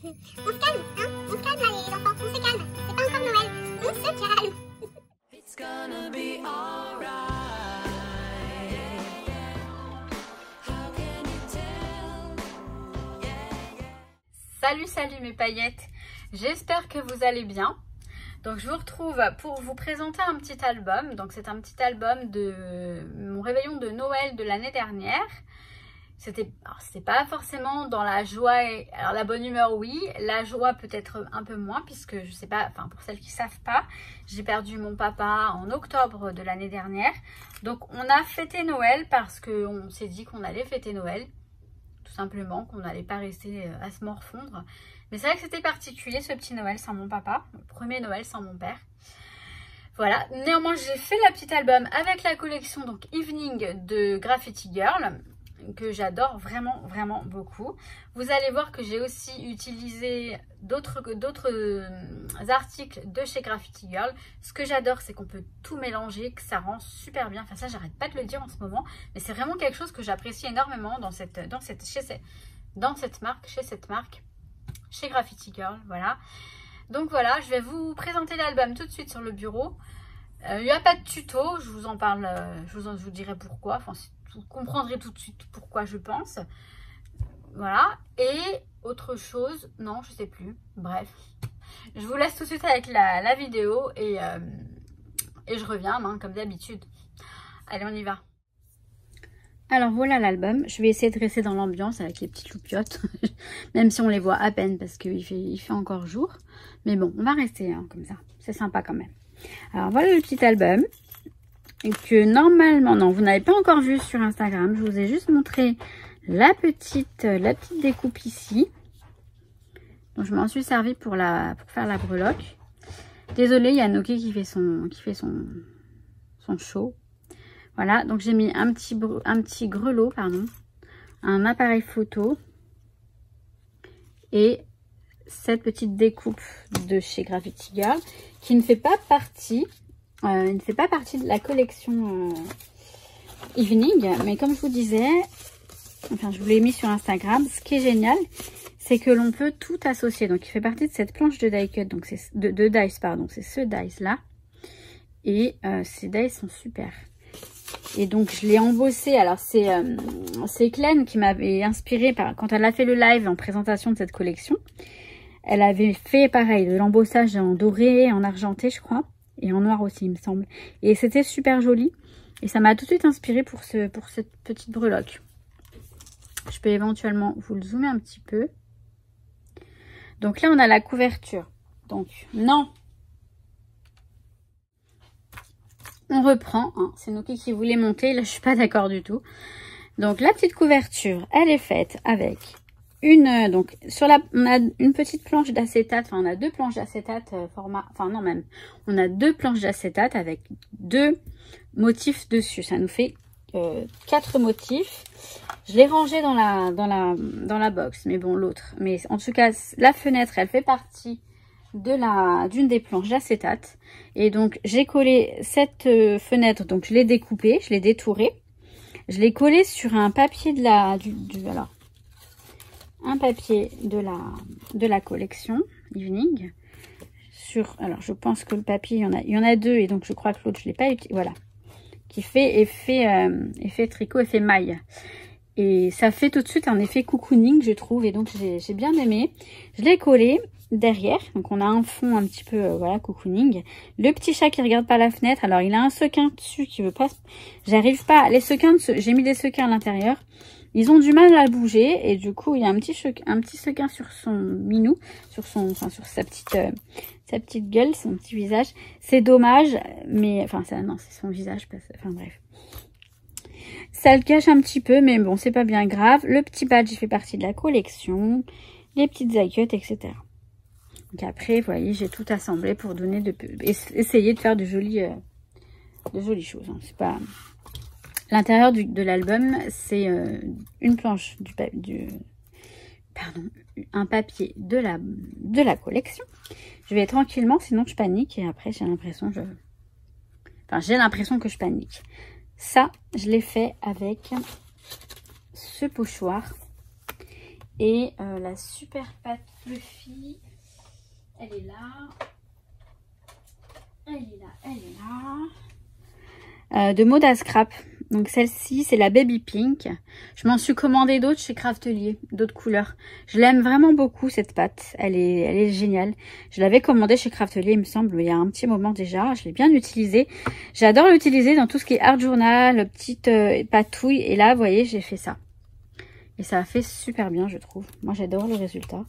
On se calme, hein? On se calme là les enfants, on se calme. C'est pas encore Noël, on se calme. It's gonna be alright. How can you tell? Salut, salut mes paillettes. J'espère que vous allez bien. Donc je vous retrouve pour vous présenter un petit album. Donc c'est un petit album de mon réveillon de Noël de l'année dernière. C'était pas forcément dans la joie, alors la bonne humeur oui, la joie peut-être un peu moins puisque je sais pas, enfin pour celles qui savent pas, j'ai perdu mon papa en octobre de l'année dernière. Donc on a fêté Noël parce qu'on s'est dit qu'on allait fêter Noël, tout simplement, qu'on n'allait pas rester à se morfondre. Mais c'est vrai que c'était particulier ce petit Noël sans mon papa, le premier Noël sans mon père. Voilà, néanmoins j'ai fait la petite album avec la collection donc Evening de Graffiti Girl, que j'adore vraiment beaucoup. Vous allez voir que j'ai aussi utilisé d'autres articles de chez Graffiti Girl. Ce que j'adore, c'est qu'on peut tout mélanger, que ça rend super bien. Enfin ça, j'arrête pas de le dire en ce moment, mais c'est vraiment quelque chose que j'apprécie énormément chez cette marque, chez Graffiti Girl. Voilà. Donc voilà, je vais vous présenter l'album tout de suite sur le bureau. Il n'y a pas de tuto, je vous en parle, je vous dirai pourquoi. Enfin, vous comprendrez tout de suite pourquoi je pense. Voilà. Et autre chose, non, je sais plus. Bref, je vous laisse tout de suite avec la vidéo et je reviens, hein, comme d'habitude. Allez, on y va. Alors voilà l'album. Je vais essayer de rester dans l'ambiance avec les petites loupiottes, même si on les voit à peine parce qu'il fait encore jour. Mais bon, on va rester hein, comme ça. C'est sympa quand même. Alors voilà le petit album. Que normalement, non, vous n'avez pas encore vu sur Instagram. Je vous ai juste montré la petite découpe ici. Donc je m'en suis servi pour faire la breloque. Désolée, il y a Noki qui fait son show. Voilà, donc j'ai mis un petit grelot, pardon, un appareil photo et cette petite découpe de chez Graffiti Girl qui ne fait pas partie. De la collection Evening, mais comme je vous disais, enfin je vous l'ai mis sur Instagram, ce qui est génial, c'est que l'on peut tout associer. Donc il fait partie de cette planche de die cut, donc c'est de dice, pardon, c'est ce dice là, et ces dice sont super. Et donc je l'ai embossé. Alors c'est Clem qui m'avait inspiré quand elle a fait le live en présentation de cette collection. Elle avait fait pareil, de l'embossage en doré, en argenté, je crois. Et en noir aussi, il me semble. Et c'était super joli. Et ça m'a tout de suite inspiré pour cette petite breloque. Je peux éventuellement vous le zoomer un petit peu. Donc là, on a la couverture. Donc, non. On reprend. Hein. C'est Noki qui voulait monter. Là, je suis pas d'accord du tout. Donc, la petite couverture, elle est faite avec donc on a une petite planche d'acétate, enfin on a deux planches d'acétate on a deux planches d'acétate avec deux motifs dessus. Ça nous fait 4 motifs. Je l'ai rangé dans la box, mais bon l'autre. Mais en tout cas la fenêtre, elle fait partie d'une des planches d'acétate. Et donc j'ai collé cette fenêtre, donc je l'ai découpée, je l'ai détourée, je l'ai collée sur un papier un papier de la collection Evening. Alors je pense que le papier, il y en a deux, et donc je crois que l'autre je l'ai pas utilisé. Voilà, qui fait effet tricot, effet maille, et ça fait tout de suite un effet cocooning, je trouve, et donc j'ai bien aimé. Je l'ai collé derrière, donc on a un fond un petit peu voilà, cocooning. Le petit chat qui regarde par la fenêtre, alors il a un sequin dessus qui veut pas, j'arrive pas, les sequins, j'ai mis des sequins à l'intérieur. Ils ont du mal à bouger, et du coup il y a un petit sequin sur son minou, sur sa petite gueule, son petit visage. C'est dommage, mais enfin ça, non, c'est son visage, enfin bref. Ça le cache un petit peu, mais bon, c'est pas bien grave. Le petit badge, il fait partie de la collection, les petites die-cut, etc. Donc après, vous voyez, j'ai tout assemblé pour essayer de faire de jolies choses. Hein. C'est pas. L'intérieur de l'album, c'est une planche un papier de la collection. Je vais tranquillement, sinon je panique, et après j'ai l'impression que je panique. Ça, je l'ai fait avec ce pochoir Et la super pâte fluffy, elle est là. Elle est là, elle est là. De Moda Scrap. Donc celle-ci, c'est la Baby Pink. Je m'en suis commandé d'autres chez Craftelier, d'autres couleurs. Je l'aime vraiment beaucoup cette pâte. Elle est géniale. Je l'avais commandée chez Craftelier, il me semble, il y a un petit moment déjà. Je l'ai bien utilisée. J'adore l'utiliser dans tout ce qui est art journal, petite patouille. Et là, vous voyez, j'ai fait ça. Et ça a fait super bien, je trouve. Moi, j'adore le résultat.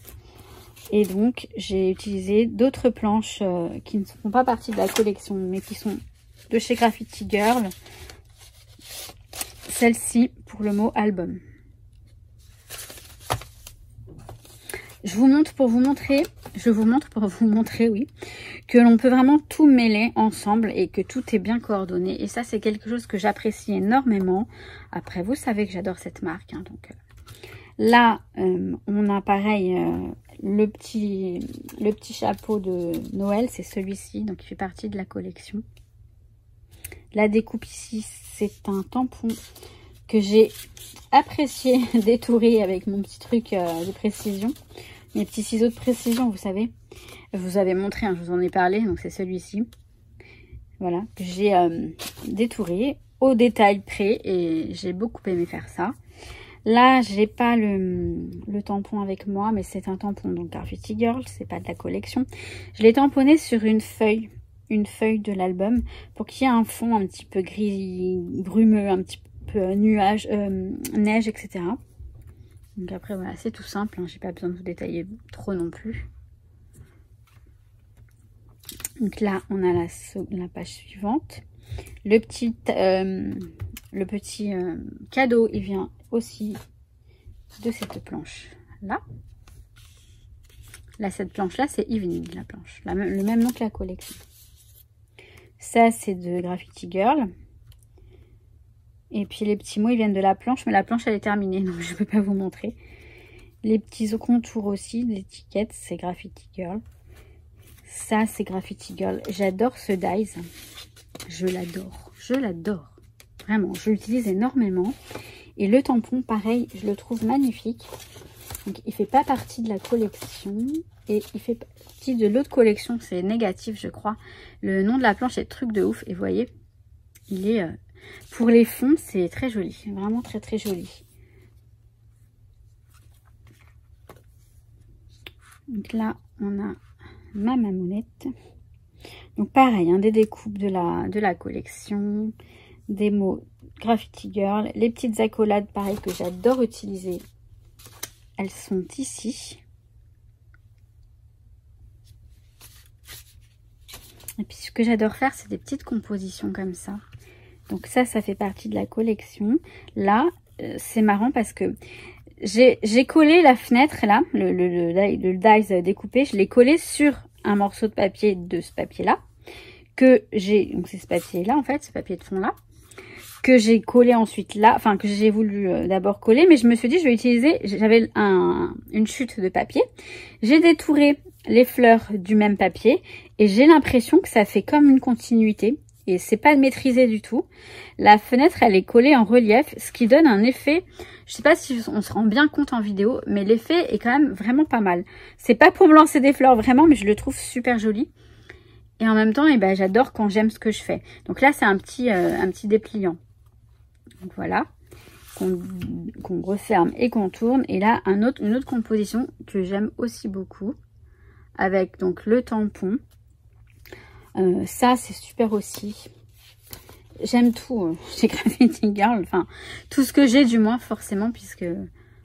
Et donc, j'ai utilisé d'autres planches qui ne font pas partie de la collection, mais qui sont de chez Graffiti Girl. Celle-ci pour le mot album. Je vous montre pour vous montrer, oui, que l'on peut vraiment tout mêler ensemble et que tout est bien coordonné. Et ça, c'est quelque chose que j'apprécie énormément. Après, vous savez que j'adore cette marque, hein, donc... Là, on a pareil le petit chapeau de Noël, c'est celui-ci, donc il fait partie de la collection. La découpe ici, c'est un tampon que j'ai apprécié détourer avec mon petit truc de précision. Mes petits ciseaux de précision, vous savez. Je vous avais montré, hein, je vous en ai parlé, donc c'est celui-ci. Voilà, que j'ai détouré au détail près et j'ai beaucoup aimé faire ça. Là, j'ai pas le tampon avec moi, mais c'est un tampon donc Graffiti Girl, c'est pas de la collection. Je l'ai tamponné sur une feuille de l'album pour qu'il y ait un fond un petit peu gris, brumeux, un petit peu nuage, neige, etc. Donc après voilà, c'est tout simple, hein, j'ai pas besoin de vous détailler trop non plus. Donc là, on a la page suivante. Le petit cadeau, il vient aussi de cette planche là. Là, cette planche là, c'est Evening, la planche, le même nom que la collection. Ça, c'est de Graffiti Girl. Et puis les petits mots, ils viennent de la planche, mais la planche, elle est terminée, donc je ne peux pas vous montrer. Les petits contours aussi, l'étiquette, c'est Graffiti Girl. Ça, c'est Graffiti Girl. J'adore ce dies. Je l'adore. Je l'adore. Vraiment, je l'utilise énormément. Et le tampon, pareil, je le trouve magnifique. Donc, il fait pas partie de la collection. Et il fait partie de l'autre collection. C'est négatif, je crois. Le nom de la planche est truc de ouf. Et vous voyez, il est... pour les fonds, c'est très joli. Vraiment très, très joli. Donc là, on a ma mamounette. Donc pareil, hein, des découpes de la collection, des mots Graffiti Girl, les petites accolades pareil que j'adore utiliser. Elles sont ici. Et puis ce que j'adore faire, c'est des petites compositions comme ça. Donc ça fait partie de la collection. Là, c'est marrant parce que j'ai collé la fenêtre là, le dies découpé, je l'ai collé sur un morceau de papier de ce papier-là, que j'ai, donc c'est ce papier-là en fait, ce papier de fond-là, que j'ai collé ensuite là, enfin que j'ai voulu d'abord coller, mais je me suis dit je vais utiliser, j'avais une chute de papier, j'ai détouré les fleurs du même papier et j'ai l'impression que ça fait comme une continuité et c'est pas maîtrisé du tout. La fenêtre elle est collée en relief, ce qui donne un effet, je sais pas si on se rend bien compte en vidéo, mais l'effet est quand même vraiment pas mal. C'est pas pour me lancer des fleurs vraiment, mais je le trouve super joli. Et en même temps, eh ben, j'adore quand j'aime ce que je fais. Donc là, c'est un petit dépliant. Donc voilà, qu'on referme et qu'on tourne. Et là, une autre composition que j'aime aussi beaucoup, avec donc le tampon. Ça, c'est super aussi. J'aime tout chez Graffiti Girl, enfin tout ce que j'ai du moins forcément puisque...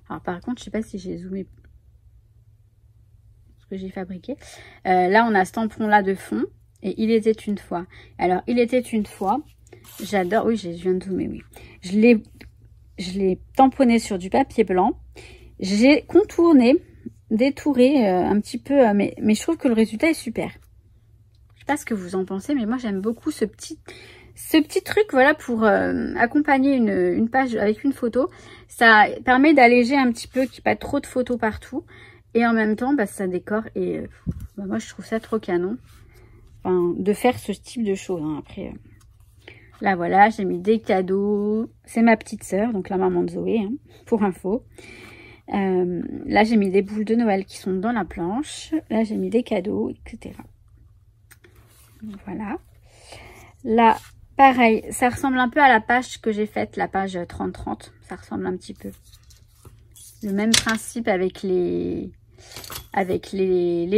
Alors par contre, je sais pas si j'ai zoomé ce que j'ai fabriqué. Là, on a ce tampon là de fond et il était une fois. Alors, il était une fois, j'adore, oui, je viens de zoomer, oui. Je l'ai tamponné sur du papier blanc. J'ai contourné, détouré un petit peu, mais je trouve que le résultat est super. Je sais pas ce que vous en pensez, mais moi j'aime beaucoup ce petit truc, voilà, pour accompagner une page avec une photo. Ça permet d'alléger un petit peu, qu'il n'y ait pas trop de photos partout. Et en même temps, bah, ça décore. Et bah, moi, je trouve ça trop canon. Enfin, de faire ce type de choses. Hein. Après, là, voilà, j'ai mis des cadeaux. C'est ma petite sœur, donc la maman de Zoé, hein, pour info. Là, j'ai mis des boules de Noël qui sont dans la planche. Là, j'ai mis des cadeaux, etc. Voilà. Là, pareil, ça ressemble un peu à la page que j'ai faite, la page 30-30. Ça ressemble un petit peu. Le même principe avec les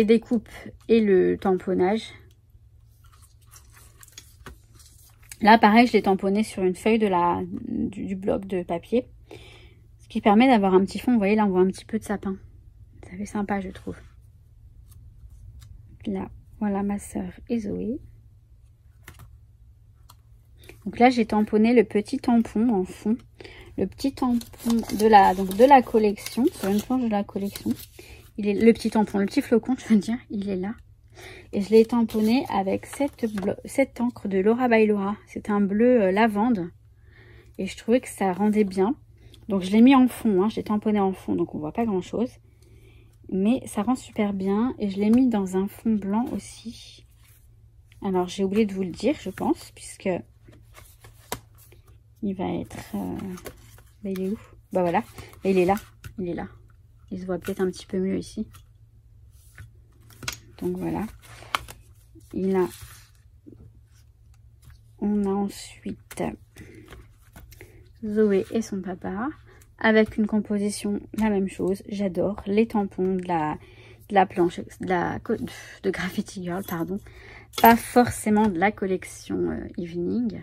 découpes et le tamponnage. Là, pareil, je l'ai tamponné sur une feuille du bloc de papier. Ce qui permet d'avoir un petit fond. Vous voyez, là, on voit un petit peu de sapin. Ça fait sympa, je trouve. Là, voilà ma sœur et Zoé. Donc là, j'ai tamponné le petit tampon en fond. Le petit tampon de la collection. Sur une planche de la collection. Le petit tampon, le petit flocon, je veux dire, il est là. Et je l'ai tamponné avec cette encre de Laura by Laura. C'est un bleu lavande. Et je trouvais que ça rendait bien. Donc je l'ai mis en fond, hein. Je l'ai tamponné en fond, donc on voit pas grand chose. Mais ça rend super bien. Et je l'ai mis dans un fond blanc aussi. Alors j'ai oublié de vous le dire, je pense, puisque il va être... Bah, il est où? Bah voilà, et il est là. Il est là. Il se voit peut-être un petit peu mieux ici. Donc voilà. On a ensuite Zoé et son papa. Avec une composition, la même chose. J'adore les tampons de la planche, de Graffiti Girl, pardon. Pas forcément de la collection Evening.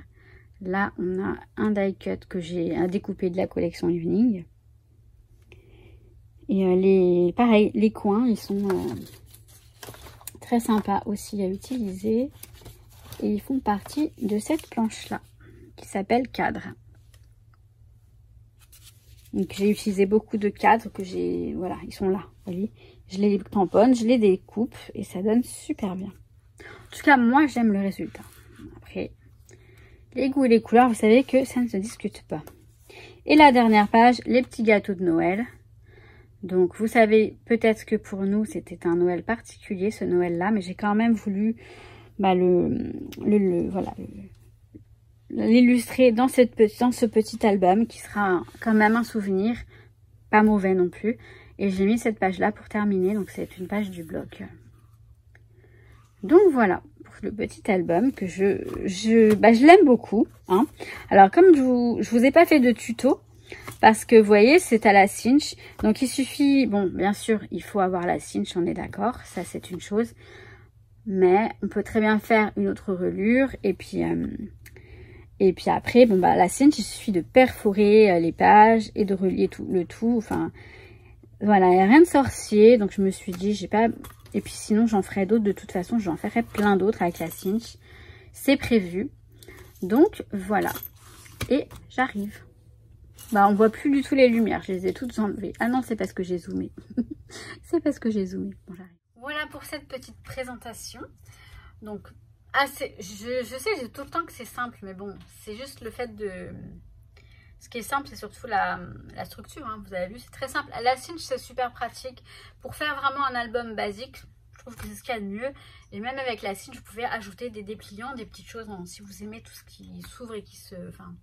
Là, on a un die cut que j'ai découpé de la collection Evening. Et pareil, les coins, ils sont très sympas aussi à utiliser. Et ils font partie de cette planche-là, qui s'appelle Cadre. Donc j'ai utilisé beaucoup de cadres que j'ai... Voilà, ils sont là, vous voyez. Je les tamponne, je les découpe et ça donne super bien. En tout cas, moi, j'aime le résultat. Après, les goûts et les couleurs, vous savez que ça ne se discute pas. Et la dernière page, les petits gâteaux de Noël. Donc, vous savez peut-être que pour nous, c'était un Noël particulier, ce Noël-là. Mais j'ai quand même voulu l'illustrer dans ce petit album qui sera quand même un souvenir, pas mauvais non plus. Et j'ai mis cette page-là pour terminer. Donc, c'est une page du blog. Donc, voilà pour le petit album que je l'aime beaucoup. Hein. Alors, comme je vous ai pas fait de tuto, parce que vous voyez, c'est à la cinch. Donc, il suffit... Bon, bien sûr, il faut avoir la cinch, on est d'accord. Ça, c'est une chose. Mais on peut très bien faire une autre relure. Et puis après, bon, bah, la cinch, il suffit de perforer les pages et de relier le tout. Enfin, voilà, il n'y a rien de sorcier. Donc, je me suis dit, j'ai pas... Et puis, sinon, j'en ferai d'autres. De toute façon, j'en ferai plein d'autres avec la cinch. C'est prévu. Donc, voilà. Et j'arrive. Bah, on voit plus du tout les lumières. Je les ai toutes enlevées. Ah non, c'est parce que j'ai zoomé. C'est parce que j'ai zoomé. Bon, j'arrive. Voilà pour cette petite présentation. Donc, je sais, j'ai tout le temps que c'est simple. Mais bon, c'est juste le fait de... Ce qui est simple, c'est surtout la structure. Hein. Vous avez vu, c'est très simple. La cinch, c'est super pratique. Pour faire vraiment un album basique, je trouve que c'est ce qu'il y a de mieux. Et même avec la cinch, vous pouvez ajouter des dépliants, des petites choses. Hein, si vous aimez tout ce qui s'ouvre et qui se... Enfin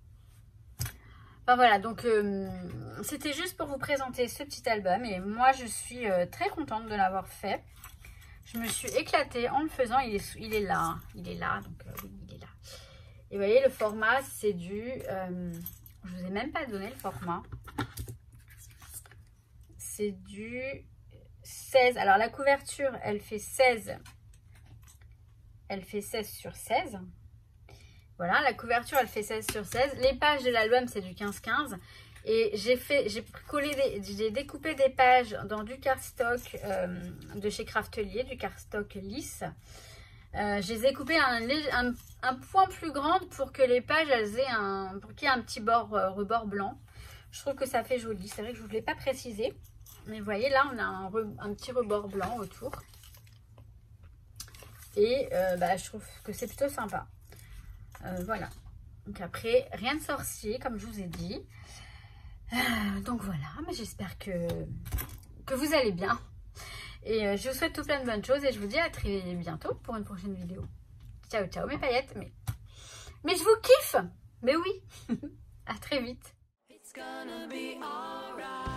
voilà, donc c'était juste pour vous présenter ce petit album. Et moi, je suis très contente de l'avoir fait. Je me suis éclatée en le faisant. Il est là. Hein. Il est là, donc oui, il est là. Et vous voyez, le format, c'est du... je vous ai même pas donné le format. C'est du 16. Alors, la couverture, elle fait 16. Elle fait 16 sur 16. Voilà, la couverture, elle fait 16 sur 16. Les pages de l'album, c'est du 15-15. Et j'ai découpé des pages dans du cardstock de chez Craftelier, du cardstock lisse. Je les ai coupées un point plus grand pour que les pages, pour qu'il y ait un petit rebord blanc. Je trouve que ça fait joli. C'est vrai que je ne vous l'ai pas précisé. Mais vous voyez, là, on a un petit rebord blanc autour. Et je trouve que c'est plutôt sympa. Voilà. Donc après, rien de sorcier, comme je vous ai dit. Donc voilà, mais j'espère que vous allez bien. Et je vous souhaite tout plein de bonnes choses. Et je vous dis à très bientôt pour une prochaine vidéo. Ciao, ciao mes paillettes. Mais je vous kiffe. Mais oui. À très vite. It's gonna be alright.